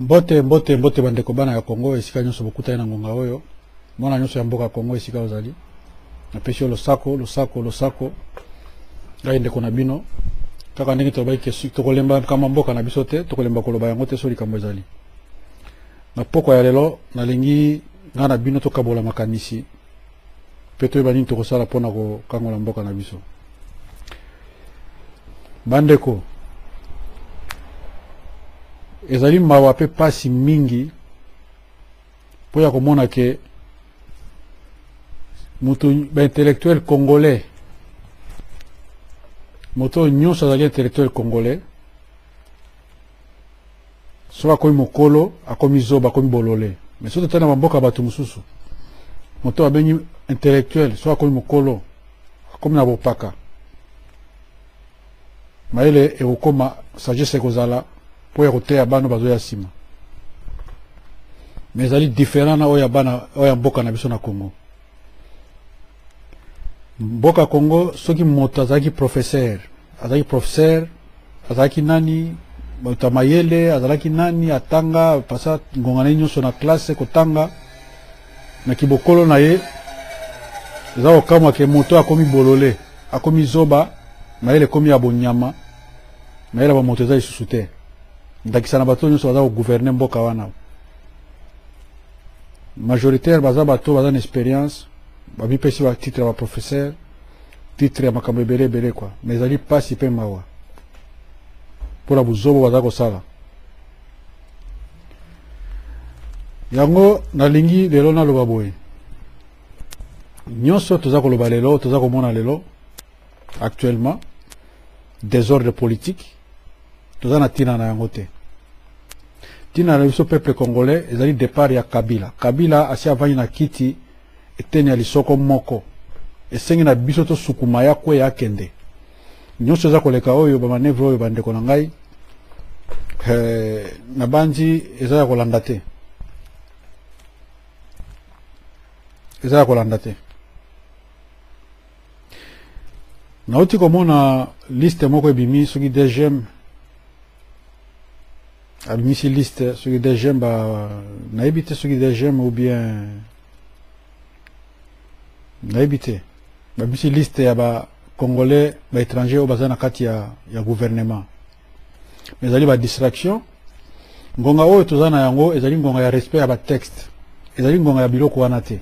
Mbote bandeko bana ya Congo esika nyonso bokuta na ngonga oyo. Mwana nyonso ya mboka Congo esika ozali. Na pesio losako. Ngai ndeko na bino. Kaka ndenge tobai ke tokolemba kama mboka na biso te, tokolemba koloba yango te so likambo ezali. Na poko ya lelo nalingi ngana bino tokabola makanisi. Peto ebani tokosala pona ko kangola mboka na biso. Bandeko ezali mawa pe pasi mingi po ya komona ke mutu ba intellectuel congolais moto nyonso azali intellectuel congolais so akomi mokolo akomi zoba akomi bolole mais so totana mboka bato mususu moto abengi intellectuel so akomi mokolo akomi na bopaka maele ekokoma sagesse kozala po ya koteya bano bazoya sima mais ezali différent na oya bana oya mboka na biso na Congo. Mboka Congo soki moto azalaki professeur azalaki nani utamayele azalaki nani atanga pasa ngongana nyonso na classe kotanga na kibokolo na ye ezao kama ke moto akomi bolole akomi zoba mayele komi abonyama mayele ba moto ezali susute ndakisana bato nyonso bazao gouverner mboka wana majoritaire baza bato baza na expérience babi pesi ba titre ba professeur titre ya makambo ebele kwa mais ezali pasi pe mawa pona buzobo baza kosala yango nalingi lelo na loba boye nyonso toza koloba lelo toza komona lelo actuellement désordre politique toza na tina na yango te tina na biso peuple congolais ezali départ ya Kabila asi avani na kiti eteni ya lisoko moko esengi na biso to sukuma ya kwe ya kende nyonso eza koleka oyo ba manevre oyo bandeko na ngai na banji eza ya kolanda te nauti komona liste moko ebimi soki DGM abimisi liste soki DGM ba nayebi te soki DGM ou bien nayebi te babimisi liste ya ba congolais ba étranger oyo baza na kati ya gouvernement mais ezali ba distraction ngonga oyo toza na yango ezali ngonga ya respect ya ba texte ezali ngonga ya biloko wana te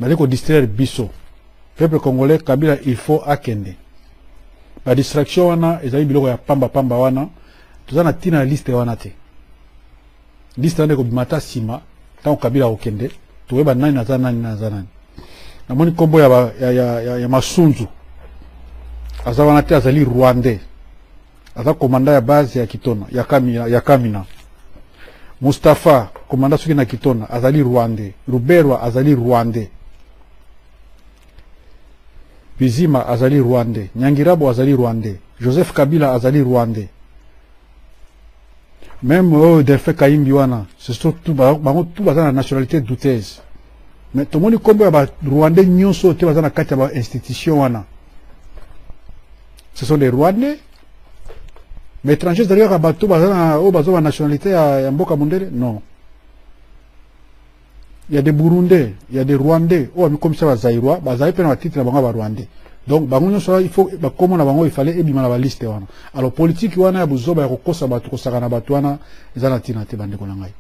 bali ko distraire biso peuple congolais Kabila il faut akende ba distraction wana ezali biloko ya pamba wana toza na tina liste wana te liste wana ko bimata sima tango Kabila okende toyeba nani naza nani namoni kombo ya Masunzu aza wana te azali Rwandais aza komanda ya base ya Kitona ya Kamina Mustafa komanda soki na Kitona azali Rwandais Ruberwa azali Rwandais Bizima azali Rwandais Nyangirabo azali Rwandais Joseph Kabila azali Rwandais même Delphin Kayimbi wana c'est surtout bango tout baza na nationalité douteuse mais tout le monde kombo ya ba Rwandais nyonso te baza na kati ya ba institution wana ce sont des Rwandais mais étrangers d'ailleurs bato baza na o bazo ba nationalité ya mboka mondele non il y a des Burundais il y a des Rwandais o comme ça ba Zaïrois bazali pe na titre na bango ba Rwandais donc bango nyonso il faut ba komo na bango il fallait ebima na ba liste wana alors politique wana ya buzoba ya kokosa bato kosaka na bato wana ezala tina te bandeko na ngai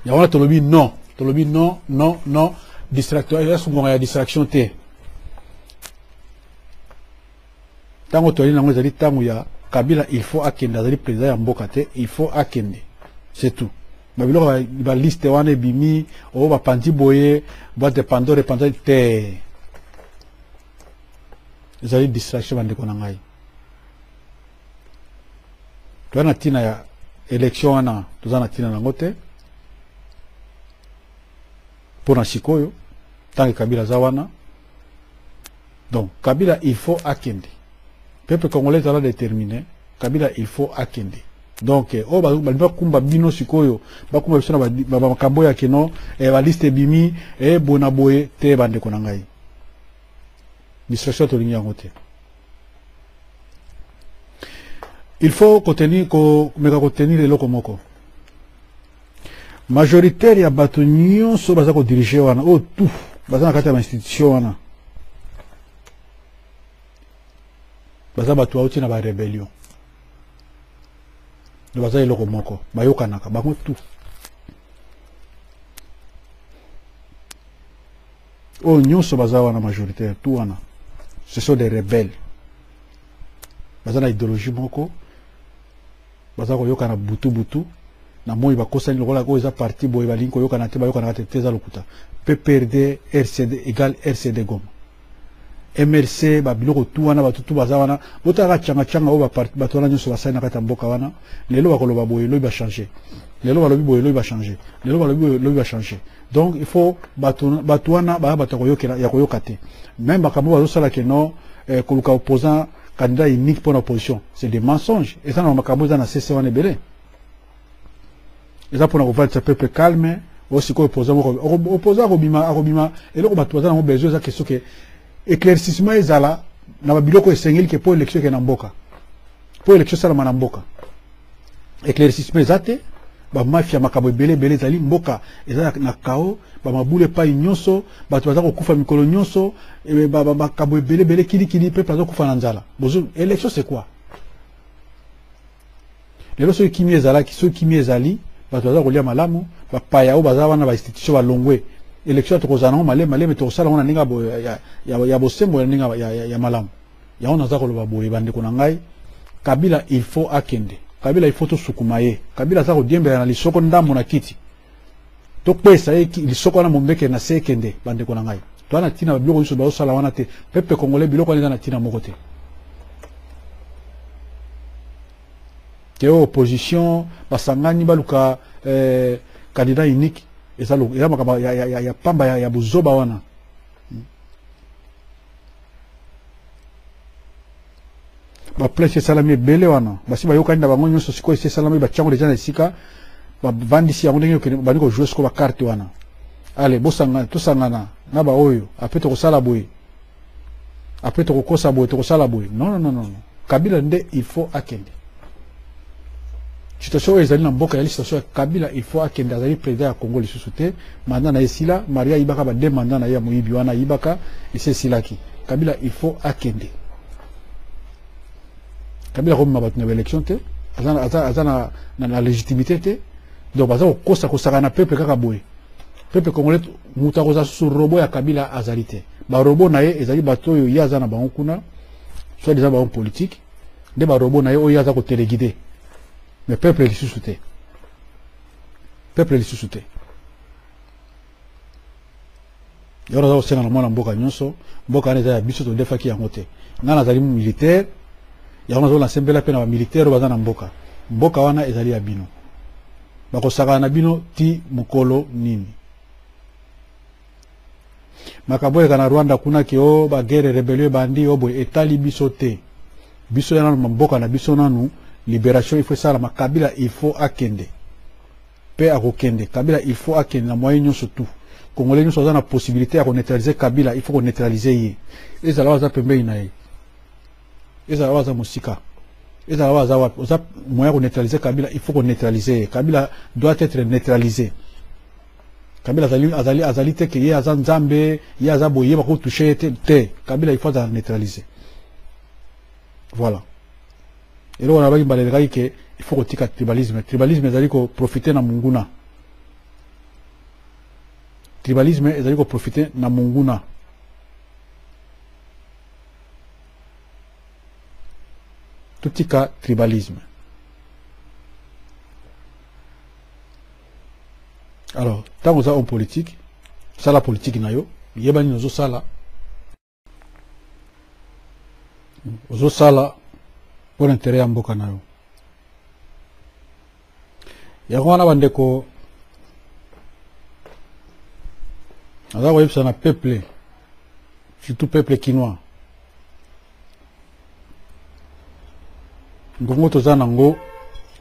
ya wana tolobi non distraction ya sungonga ya distraction te tango toli nango ezali tango ya Kabila il faut akende azali président ya mboka te il faut akende c'est tout babiloko ba liste wana ebimi o ba pandi boye boîte de Pandore te ezali distraction bandeko na ngai toza na tina ya élection wana toza na tina nango te pona sikoyo tangi Kabila za wana donc Kabila il faut akende peuple congolais ezala déterminé Kabila il faut akende donc balima kumba bino sikoyo bakumba biso na makambo ya keno ba liste ebimi bona boye te bandeko na ngai distraction tolingi yango te il faut contenir les locomoko. Majoritaire ya bato nyonso baza ko diriger wana o tout baza na kati ya institution wana baza bato auti na ba rebellion do baza eloko moko bayokanaka bango tout o nyonso baza wana majoritaire tout wana ce sont des rebelles baza na idéologie moko baza koyokana butu na moi bakosa ni lokola ko eza parti boye balingi koyokana te bayokana te teza lokuta PPRD RCD égale RCD Goma MRC ba biloko tout wana batutu baza wana botaka changa o ba parti batona nyonso basai na kata mboka wana lelo bakoloba boye lo ba changer lelo balobi boye lo ba changer lelo balobi boye lo ba changer donc il faut batu wana ba batakoyokela ya koyokate même bakambo bazosala ke non koluka opposant candidat unique pour l'opposition c'est des mensonges et ça na makambo za na CC wana belé et ça pour avoir un peuple calme aussi ko opposant robima et là bato baza na besoin za question que éclaircissement ezala na ba biloko esengeli ke pour élection ke na mboka pour élection sala na mboka éclaircissement ezate ba mafia makambo belé zali mboka ezala na kao ba mabule pa nyonso bato baza ko kufa mikolo nyonso e ba makambo belé kili peuple baza kufa na nzala bozo élection c'est quoi lelo so kimi ezala ki so kimi ezali bato baza kolia malamu ba paya o baza wana ba institution ba longwe élection to kozana malé to sala wana ninga bo ya bosembo ninga ya malamu ya ona za ko loba boye bande ko na ngai Kabila il faut akende Kabila il faut to sukumaye Kabila za ko diembe na lisoko ndambo na kiti to pesa lisoko na mombeke na sekende bande ko na ngai to ana tina biloko nso ba sala wana te pepe congolais biloko na tina moko te ke opposition basangani baluka candidat unique eza makaba ya pamba ya buzoba wana ba place salami bele wana basi ba yokani na bango nyonso siko ese salami ba chango deja na sika ba vandisi ya ndenge ke ba niko jouer siko ba carte wana ale bosanga to sangana na ba oyo apeto ko sala boy apeto ko kosa boy to ko sala boy non Kabila nde il faut akende situation ezali na mboka ya situation Kabila il faut akende azali président ya Congo lisusu te mandat na esila Maria Ibaka ba deux mandats na ya moyibi wana Ibaka ese silaki Kabila il faut akende Kabila comme ma batna élection te azana na légitimité te donc baza ko kosa na peuple kaka boye peuple congolais muta ko za sur robot ya Kabila azali te ba robot na ye ezali bato yo ya azana bango kuna soit déjà ba politique de ba robot na ye o ya za ko téléguider mais peuple est sous-souté. Peuple est sous-souté. Il y a aussi un moment en Boka Nyonso, Boka n'est pas biso de défa qui a monté. Dans la zone militaire, il y a un assemblée la peine militaire au bazan en Boka. Boka wana ezali abino. Bako saka na bino ti mukolo nini. Makaboye kana Rwanda kuna ki o ba guerre rébellion bandi o boy etali biso te. Biso yana mboka na biso nanu. Libération il faut ça la Kabila il faut akende pe akokende Kabila il faut akende na moyen nyonso tout Congolais nous avons la possibilité à neutraliser Kabila il faut qu'on neutraliser ye ezala waza pembei na ye ezala waza musika ezala waza moyen de neutraliser Kabila il faut qu'on neutraliser Kabila doit être neutralisé Kabila azali te que ye aza nzambe ye aza boye ba ko toucher te Kabila il faut la neutraliser voilà. Et là, on a dit qu'il faut que le tribalisme. Tribalisme, c'est-à-dire qu'on profite de Munguna. Tribalisme, c'est-à-dire qu'on profite de Munguna. Tout ce cas, tribalisme. Alors, tant qu'on a en politique, ça la politique, il y a des ça là. Ça là. Pour l'intérêt ya mboka nayo yango wana bandeko aza koyebisa na peuple surtout peuple kinois ngongo toza nango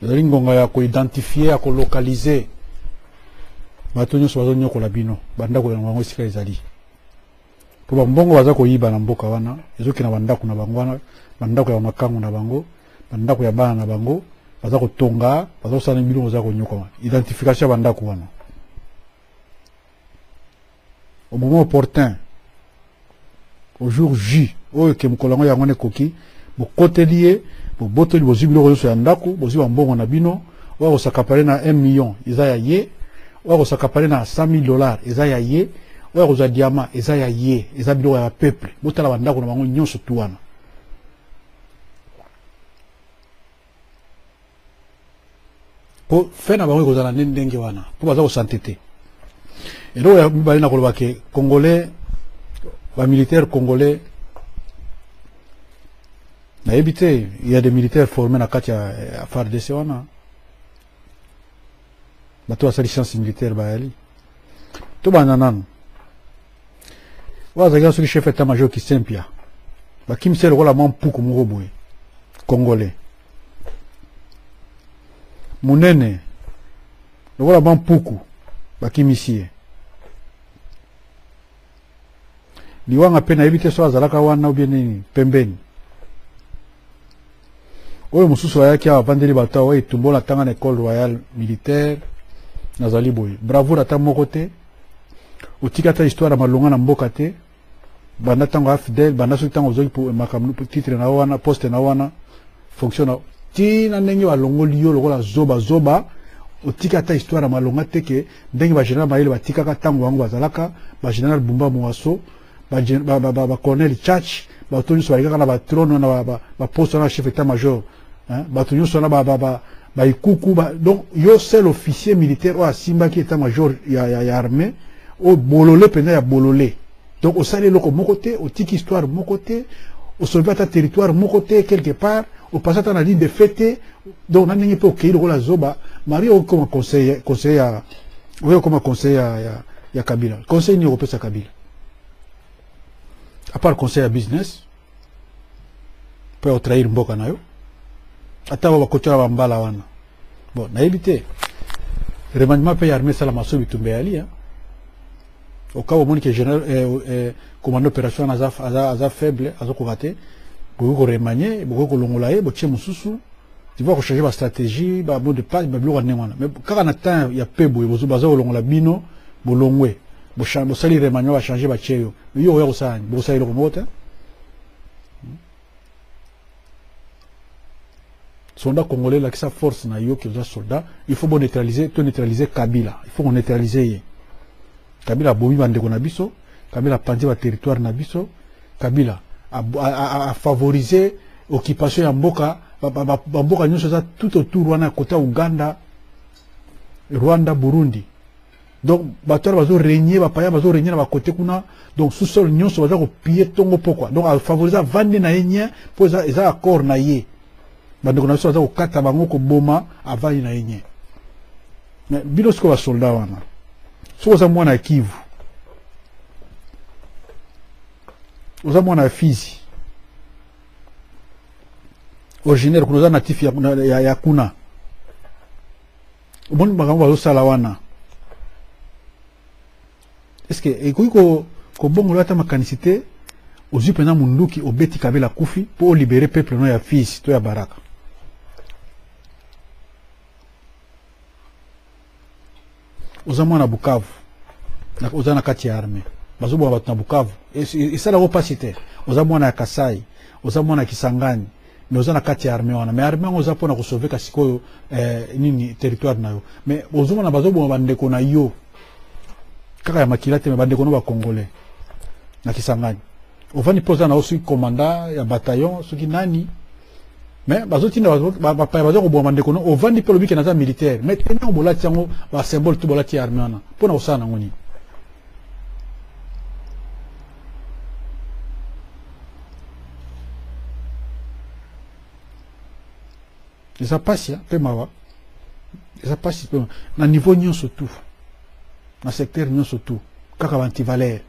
ezali ngonga ya koidentifie ya kolokalize bato nyonso bazonyokola bino bandako yango esika ezali po bambongo baza koyiba na mboka wana ezokina bandako na bango wana bandako ya makango na bango bandako ya bana na bango baza kotonga baza kosala biloko baza konyokoma identification ya bandako wana au moment opportun au jour J oyo ke mokolango yango ne koki bokoteli ye bobotoli bozwi biloko nyonso ya ndako bozwi bambongo na bino oyo kosakapale na 1 million eza ya ye oyo kosakapale na 100 000 $ eza ya ye oyo kozwa diamant eza ya ye eza biloko ya peuple botala bandako na bango nyonso tu wana po fe na bango ekozala ndenge wana po baza kosante te eloko ya mibale na koloba ke congolais bamilitaire congolais nayebi te il y a des militaires formés na kati ya FARDC wana bato basali science militaire bayali to bana nanu wazalaki soki chef état major Kisempia bakimisi lokola mwa mpuku moko boye congolais munene lokola mwa mpuku bakimisi ye liwanga pe nayebi te so azalaka wana ou bien nini pembeni oyo mosusu ayaki awa avandeli bato awa etumbola ntanga na école royale militaire nazali boye bravoure ata moko te otika ata histoire ya malonga na mboka te banda ntango afidèle banda soki ntango ozoki makambo titre na wana poste na wana fonction na tina ndenge balongoli yo lokola zoba otika ata histoire ya malonga te ke ndenge bagénéral mayele batikaka ntango bango bazalaka bagénéral Bumba Moaso bacolonel Tchatch bato nyonso balikaka na batrone na baposte wana chef état major bato nyonso wana baikuku donc yo seul officier militaire oyo asimbaki état major ya armée oyo bolole mpenza ya bolole donc osali eloko moko te otiki histoire moko te osauve ata territoire moko te quelque part opase ata na ligne de fait te donc na ndenge mpe okei lokola zoba mari okoma conseil ya Kabila conseil nini okopesa Kabila à part conseil ya business mpo ya otrahir mboka na yo ata bakotola bambala wana bon nayebi te remaniement mpe ya armée esalama so bitumba yali au cas omoni ke général commandant opération aza faible azokoka te bokoki koremanie bokoki kolongola ye botie mosusu tiva kochange bastratégie bamot de passe babiloko ndenge wana mais kaka na temps ya pe boye baza kolongola bino bolongwe bosali remaniement bachange batie yo mais yo oya kosala bokosala eloko moko te soldat congolais lakisa force na yo ke oza soldat il faut bon neutraliser Kabila il faut qu'on neutralise ye Kabila abomi bandeko na biso Kabila apandi ba territoire na biso Kabila a favoriser occupation ya mboka mboka nyonso eza tout autour wana kota Uganda Rwanda Burundi donc bato bazo régner bapaya bazo régner na bakote kuna donc sous-sol nyonso baza kopie tongo pokwa donc a favoriser vande na yenye po eza accord na ye bandeko na biso baza kokata bango koboma avandi na yenye mais bino siko basoldat wana soko oza mwana ya Kivu oza mwana ya Fizi originaire kuna oza natif ya kuna omoni makambo bazosala wana est-ce que ekoki kobongola ata makanisi te ozwi mpenza munduki obeti Kabila kufi mpo olibere peuple no ya Fizi to ya Baraka oza mwana Bukavu oza na kati ya armée bazoboma bato na Bukavu esalako mpasi te oza mwana ya Kasai oza mwana ya Kisangani mais oza na kati ya armée wana mais armée yango oza mpona kosauve kasikoyo nini territoire na yo mais ozomona bazoboma bandeko na yo kaka ya makila te me bandeko no bacongolais na Kisangani ovandi mpo oza na yo soki commandant ya bataillon soki nani mais bazotinda bapaya baza koboma bandeko no ovandi mpe olobiki naza militaire mais tena bolati yango basymbole to bolati ya armée wana mpona kosala nango nini eza pasi mpe mawa eza pasi mpe na niveau nyonso tu na secteur nyonso tu kaka bantivalere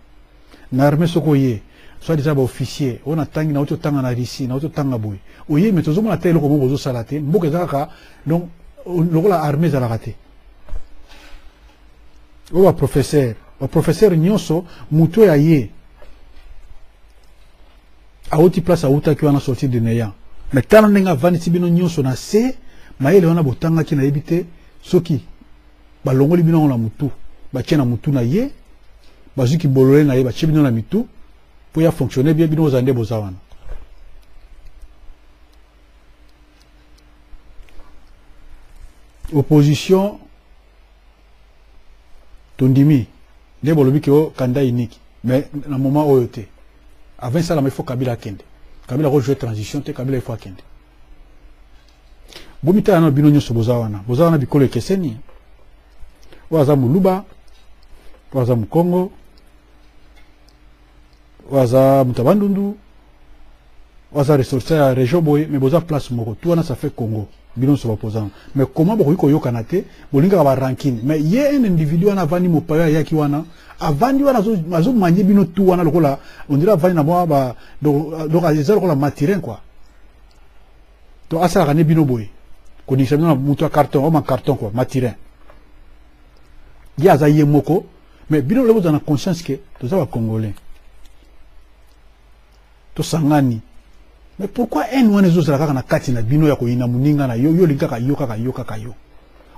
na armée soko oye soit déjà baofficier oyo natangi nauti otanga na Russie nauti otanga boye oye me tozomona te eloko moko bozosala te mboka eza kaka donc lokola armée ezalaka te oyo baprofesseur nyonso moto oyo aye awuti place awutaki wana sortir de néant mais tala ndenge avandisi bino nyonso na se mayele wana botangaki nayebi te soki balongoli bino na mutu batie na mutu na ye bazuki bolole na ye batie bino na mitu po ya fonctionner bien bino ozande boza wana. Opposition tondimi nde bolobi ke o candidat unique mais na moment oyo te avant ça il faut Kabila kende Kabila ko jouer transition te Kabila il faut kende bomita na bino nyonso boza wana bikolo ekeseni waza muluba waza mukongo waza mutabandundu waza ressortir ya région boy mais boza place moko tout wana ça fait Congo bino so opposant mais comment bokoki koyokana te bolinga ba ranking mais ye un individu wana avandi mopaya yaki wana avandi wana azo manje bino tout wana lokola on dirait avandi na moi ba donc azeza lokola matirin quoi to asala kana bino boy konisa bino mutu carton o ma carton quoi matirin ya za ye moko mais bino lebo za na conscience que toza ba congolais to sangani. Mais pourquoi un les autres na kati na bino ya ko ina muninga na yo linga ka yo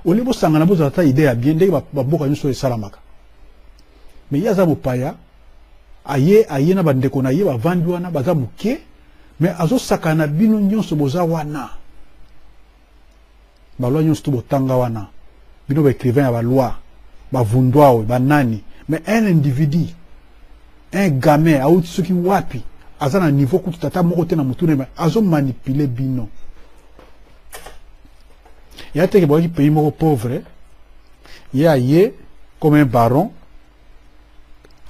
olebo sangana boza ta idée ya bien ndenge ba boka nyuso e salamaka mais yaza mopaya aye na bandeko na ye ba vandi wana baza muke mais azo sakana bino nyonso boza wana ba loi nyonso botanga wana bino ba écrivain ya ba loi ba vundwa ba nani mais un individu un gamin a outi soki wapi azana niveau kutu tata moko te na mutune ma azo manipuler bino ya te ke boki pays moko pauvre ya ye comme un baron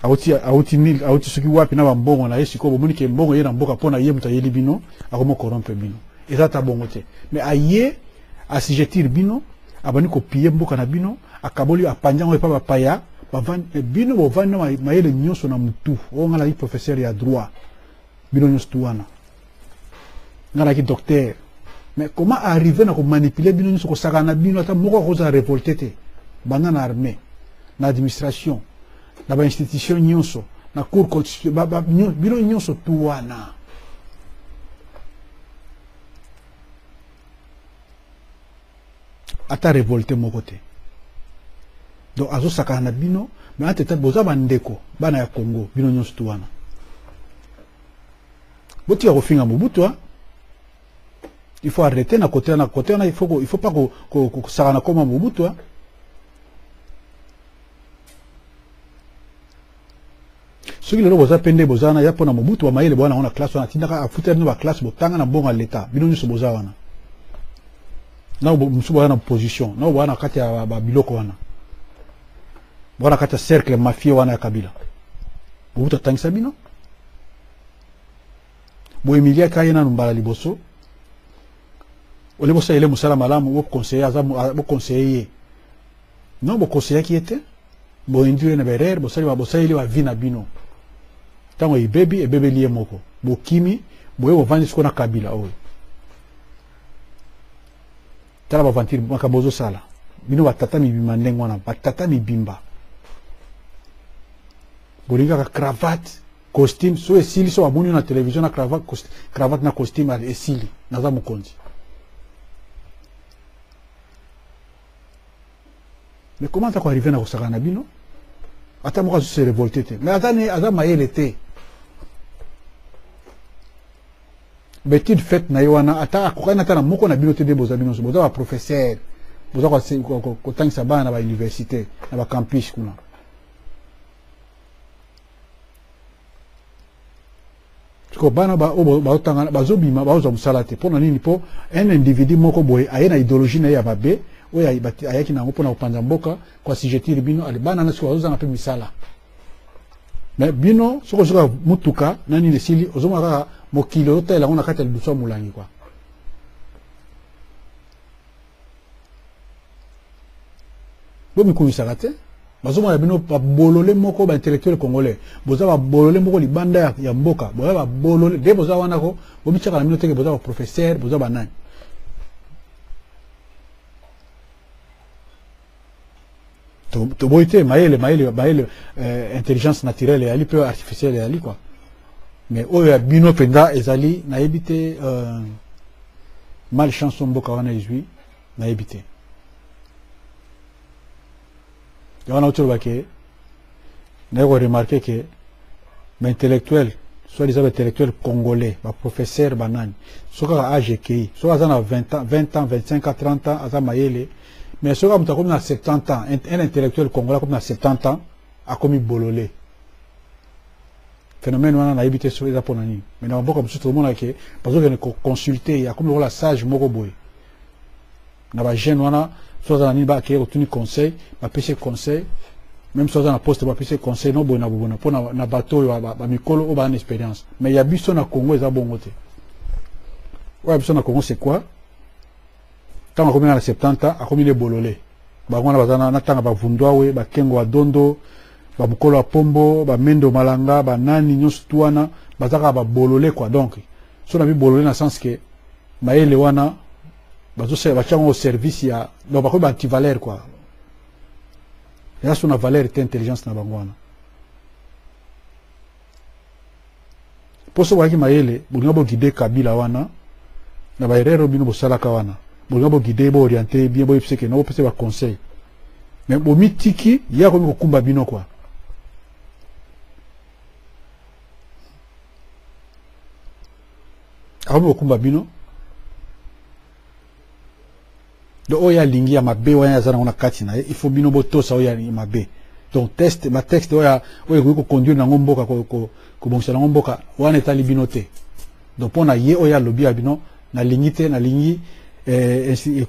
a outi soki wapi na bambongo na yesi ko bomoni ke mbongo ye na mboka pona ye muta yeli bino akomo corrompre bino ezata bongo te mais aye asijetir bino abani ko piller mboka na bino akaboli apanjango epa bapaya bavandi bino bovandi na mayele nyonso na mutu o ngala yi professeur ya droit bino nyonso tuwana ngala ki docteur mais comment arriver na ko manipuler bino nyonso ko sakana bino ata moko ko za révolter te banga na armée na administration na ba institution nyonso na cour constitutionnelle bino nyonso tuwana ata révolter moko te donc azo sakana bino mais ateta boza bandeko bana ya Congo bino nyonso tuwana Boti ya kofinga Mobutu, il faut arrêter na côté il faut pas que ça na comme Mobutu. Ce qui le boza pende bozana ya pona Mobutu wa maile bwana ona classe wana tindaka afuter no ba classe botanga na bonga l'état bino nyo boza wana. Na musubo wana position, na wana kati ya ba biloko wana. Bwana kati ya cercle mafia wana ya Kabila. Mobutu tangisa bino. Bo Emilia Kayena numbala liboso ole bosa ele musala malamu bo conseiller azamu bo conseiller non bo conseiller qui était bo indire na berer bo sali ba bosa ile wa vina bino tango ibebi e bebe lié moko bo kimi bo yo vandi siko na Kabila oyo tala ba vantir makabozo sala bino batata mi bimba ndengwana batata mi bimba bolinga ka cravate costume so esili so abuni na télévision na cravate na costume esili naza mukonzi mais comment ça arriver na kosaka na bino ata moko se révolter te mais aza mayele te betide fait na yoana ata akokana ata na moko na bino te de boza bino so boza ba professeur boza ko tangisa bana ba université na ba campus kuna ko bana ba otanga bazobima baoza musala te pona nini po un individu moko boye aye na idéologie na ya babe oya ayaki nango pona kopanja mboka kwa sijetiri bino ale bana na siko ozanga pe misala mais bino soko mutuka nani lesili ozoma kaka mokili otela ngona kati ya liduso mulangi kwa bo mikumisaka te bazoma ya bino ba bolole moko ba intellectuel congolais boza ba bolole moko libanda ya mboka boza ba bolole de boza wana ko bo bichaka na bino teke boza ba professeur boza ba nani to boite maele intelligence naturelle ali peu artificielle ali quoi mais oyo ya bino penda ezali na ebite malchance mboka wana izwi na ebité yana autour ke na ko remarquer que intellectuel soit les intellectuels congolais ba professeur banani soka âge ki soka za na 20 ans 25 ans 30 ans aza mayele mais soka muta comme na 70 ans un intellectuel congolais comme na 70 ans a commis bololé phénomène wana na ebité sur les aponani mais na mboka musu tout le monde ke parce que ko consulter ya comme la sage moko boy na ba jeune wana soit na ni ba ke retenu conseil ba pêcher conseil même si on a poste ba pêcher conseil no boy na bobona pour na bateau ba mikolo o ba une expérience mais il y a biso na Congo eza bon côté ouais biso na Congo c'est quoi tant qu'on a 70 ans a commis les bololé ba ngwana bazana na tanga ba vundwa we ba kengo wa dondo ba mukolo wa pombo ba mendo malanga ba nani nyonso tuana bazaka ba bololé quoi donc so na bi bololé na sens que maele wana bazo se ba chango au service ya donc ba ko ba anti-valeur quoi ya sona valeur et intelligence na bango wana poso waki maele bolinga bo guider Kabila wana na ba erreur bino bo salaka wana bolinga bo guider bo orienter bien bo ipse que no pese ba conseil mais bo mitiki ya ko ko kumba bino quoi abo kumba bino do oya lingi ya mabe wana zana ona kati na il faut bino boto sa oya mabe donc test ma texte oya ko conduire na ngomboka ko bongisa na ngomboka wana etali bino te donc pona ye oya lobi ya bino na lingi te na lingi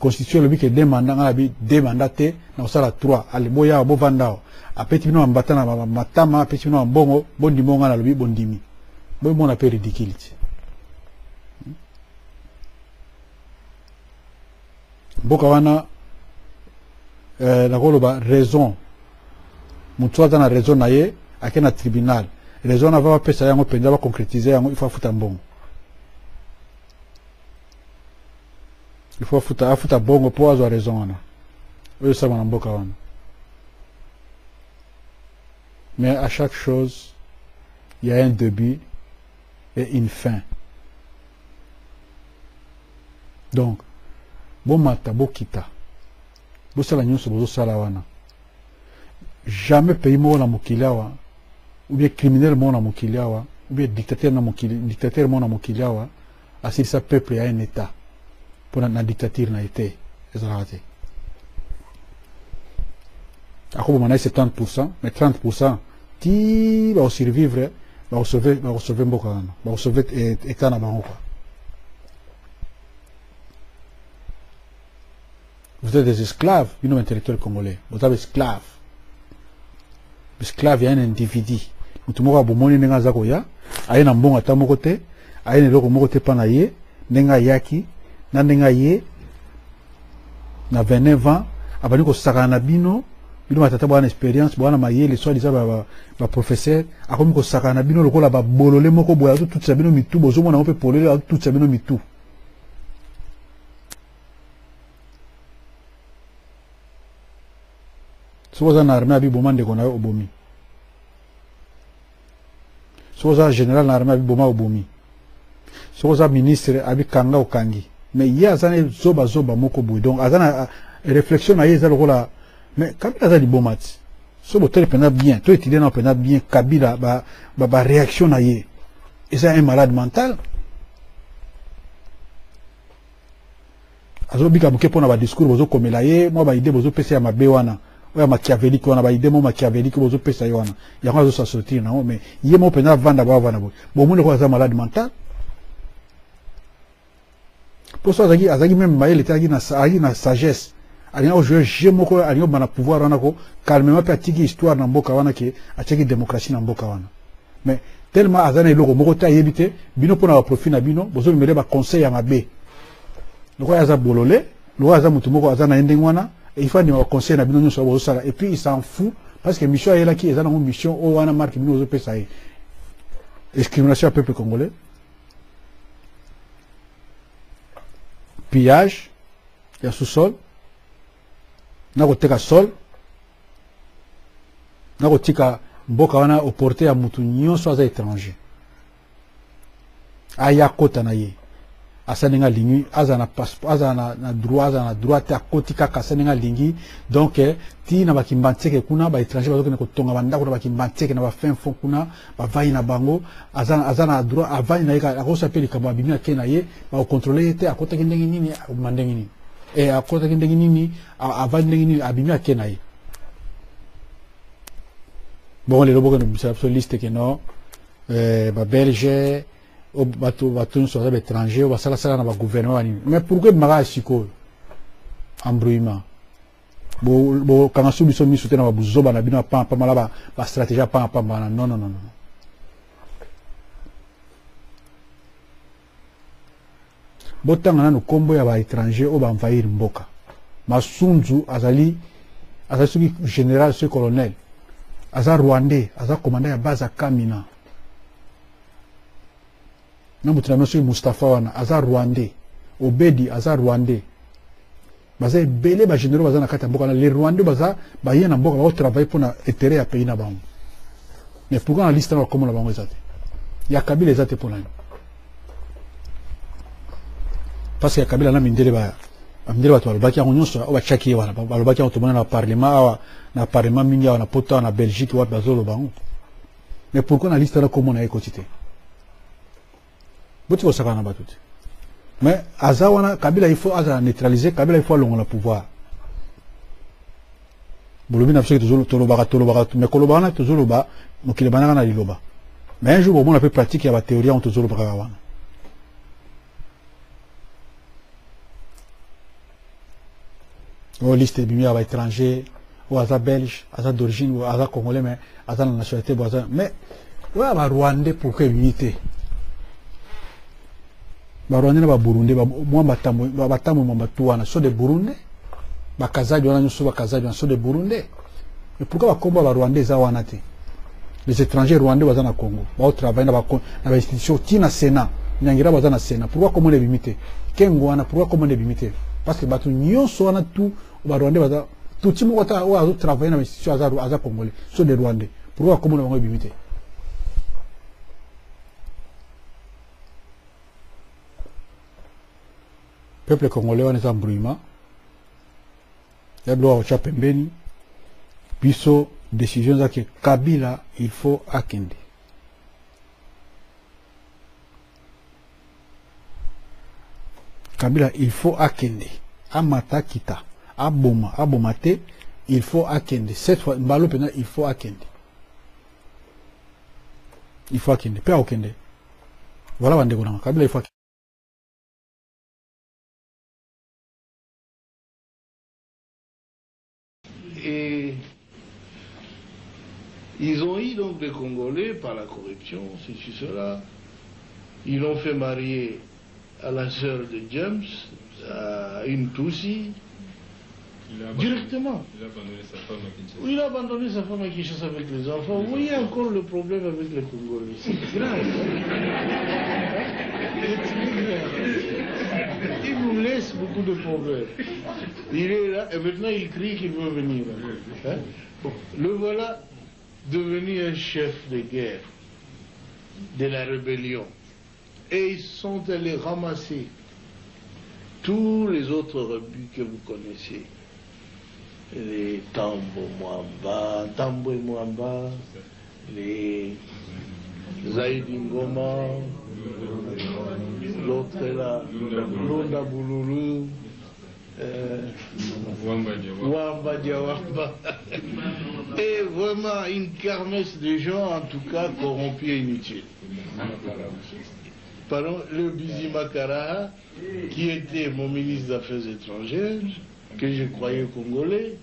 constitution lobi ke demanda ngala bi demanda te na osala 3 ale boya bo vandao apeti bino mbata na matama apeti bino mbongo bondi monga na lobi bondimi boy mona pe ridiculity mboka wana nakoloba raison mutu aza na raison na ye ake na tribunal raison na va bapesa yango mpenza baconcrétiser yango il faut afuta mbongo il faut afuta bongo mpo azwa raison wana oyo esama na mboka wana mais à chaque chose il y a un début et une fin donc bomata bokita bosala nyonso bozosala wana jamais pays moko na mokili awa ou bien criminel moko na mokili awa ou bien dictateur moko na mokili awa asilisa peuple ya un état mpona na dictature na ye te ezalaka te akoboma na ye 70% mais 30% ti bakosurvivre bakosauve mboka wana bakosauve état na bango kwa vous êtes des esclaves, une intellectuel congolais. Vous êtes esclaves. Esclave, il y a un individu. Vous avez un bon nenga zakoya, aye na mbonga ta moko te, aye ne loko moko te pa na ye, nenga yaki, na nenga ye, na 29 ans, abani ko saka na bino, bino matata bwana expérience, bwana mayele, soit disant ba professeur, akomi ko saka na bino lokola ba bolole moko boya tout sa bino mitu, bozo mona mo pe polele tout sa bino mitu. Soza na armée abi boma ndeko na yo obomi. Soza général na armée abi boma obomi. Soza ministre abi kanga okangi. Mais il y a azana zoba moko boy. Donc azana réflexion na yeza lokola mais Kabila za di bomati. So botel pena bien, to étudier na pena bien Kabila ba réaction na ye. Et ça un malade mental. Azo bika muke pona ba discours bozo komela ye, moi ba idée bozo pesa ya mabe wana. Ouais machiavélique on a ba idée mo machiavélique bozo pesa yona ya kwa zo sortir na mais yé mo pena vanda ba vana bo mo ko za malade mental pour ça azaki même maïl était na sagesse alina jouer jeu moko alina bana pouvoir wana ko calmement pe atiki histoire na mboka wana ke atiki démocratie na mboka wana mais tellement azana eloko moko ta yebite bino pona ba profit na bino bozo mele ba conseil ya mabe loko aza bololé loko aza mutu moko azana ending wana. Et il faut dire conseil na bino nyonso bo sala et puis il s'en fout parce que mission est là qui est dans une mission o wana marque bino zo pesa yi discrimination au peuple congolais pillage ya sous-sol na koteka sol na kotika mboka wana au porter ya mutu nyonso aza étranger aya kota na ye asanenga lingi azana passeport azana na droit à kotika kasanenga lingi donc ti na bakimbantseke kuna ba étranger bazokene kotonga bandako na bakimbantseke na ba fin fond kuna ba vai na bango azana droit avani na yeka akosa peli kabo abimi akena ye ba contrôler te akota kindengi nini mandengi nini akota kindengi nini avani ndengi nini abimi akena ye bon les robots nous c'est liste que non ba belge au bateau sur les étrangers au basala sala na ba gouvernement mais pourquoi maga siko embrouillement bo kana subi so mi soutena ba buzoba na bino pa malaba ba stratégie pa non botanga na no kombo ya ba étranger au ba envahir mboka masunzu azali suki général ce colonel aza rwandais aza commandant ya base à Kamina na mutina monsieur Mustafa wana aza rwandais Obedi aza rwandais baza belé ba généraux baza na kata mboka na les rwandais baza ba yena mboka ba travailler pour na intérêt ya pays na bango mais pourquoi na liste na comme na bango ezate ya Kabila ezate pour nani parce que ya Kabila na mindele ba amdele watu balobaki yango nyonso oba chaki wana balobaki yango tomona na parlement awa na parlement mingi awa na poto na Belgique wapi bazoloba yango mais pourquoi na liste na comme na ekotite boti kosaka na bato te mais aza wana Kabila il faut aza neutraliser Kabila il faut alongola la pouvoir bolobi na biso tolobaka mais koloba wana tozoloba mokili banaka na liloba mais un jour bomona mpe pratique ya bathéorie yango tozolobaka wana o liste ebimi ya baétranger o aza belge aza d'origine o aza congolais mais aza na nationalité bo aza mais oyo barwandais pourquoi ebimi te barwandais na baburundais mwa batambo mwa batu wana so de burundais bakazadi wana nyonso bakazadi wana so de burundais mais pourquoi bakombo ya barwandais eza wana te les étrangers rwandais baza na Congo baotravaille na bainstitution ti na Sénat nyangira baza na Sénat pourquoi komona ebimi te kengo wana pourquoi komona ebimi te parce que bato nyonso wana tout barwandais baza tuti moko ata oyo azotravaille na bainstitution aza congolais so de rwandais pourquoi komona bango ebimi te peuple congolais wana eza embrouillement ya bilo akotia pembeni biso décision ezaki Kabila il faut akende Kabila il faut akende amata kita aboma te il faut akende cette fois mbalo pena il faut akende pe akende voilà bande kona Kabila il faut akende. Et ils ont eu donc des Congolais par la corruption, ceci, cela. Ils l'ont fait marier à la sœur de James, à une Tutsi, directement. Il a abandonné sa femme à Kinshasa. Oui, il a abandonné sa femme à Kinshasa avec les enfants. Vous voyez encore le problème avec les Congolais. C'est grave. Il nous laisse beaucoup de problèmes. Il est là et maintenant il crie qu'il veut venir. Hein? Bon, le voilà devenu un chef de guerre de la rébellion. Et ils sont allés ramasser tous les autres rebus que vous connaissez. Les Tambo Mwamba, les Zaïdi Ngoma, l'autre est là, Londa Bouloulou, Wamba Diawamba. Et vraiment une kermesse de gens, en tout cas corrompus et inutiles. Pardon, le Bizi Makara, qui était mon ministre des Affaires étrangères, que je croyais congolais.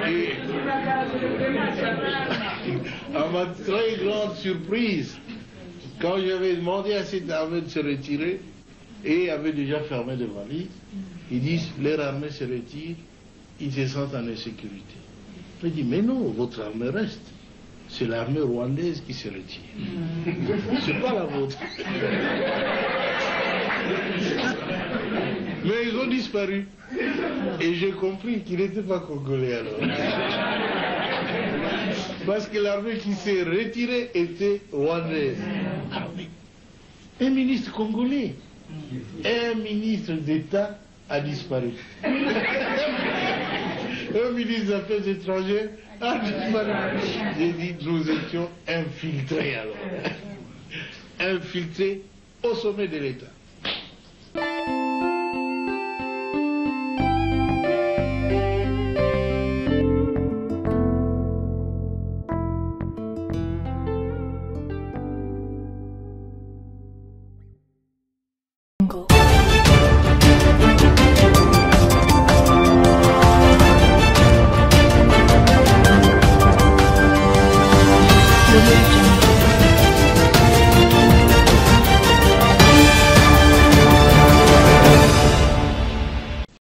Et à ma très grande surprise, quand j'avais demandé à cette armée de se retirer, et avait déjà fermé les valises, ils disent, leur armée se retire, ils se sentent en insécurité. Je dis, mais non, votre armée reste. C'est l'armée rwandaise qui se retire. C'est pas la vôtre. Mais ils ont dit, disparu. Et j'ai compris qu'il n'était pas congolais alors. Parce que l'armée qui s'est retirée était rwandaise. Un ministre congolais, un ministre d'État a disparu. Un ministre des Affaires étrangères a disparu. J'ai dit, nous étions infiltrés alors. Infiltrés au sommet de l'État.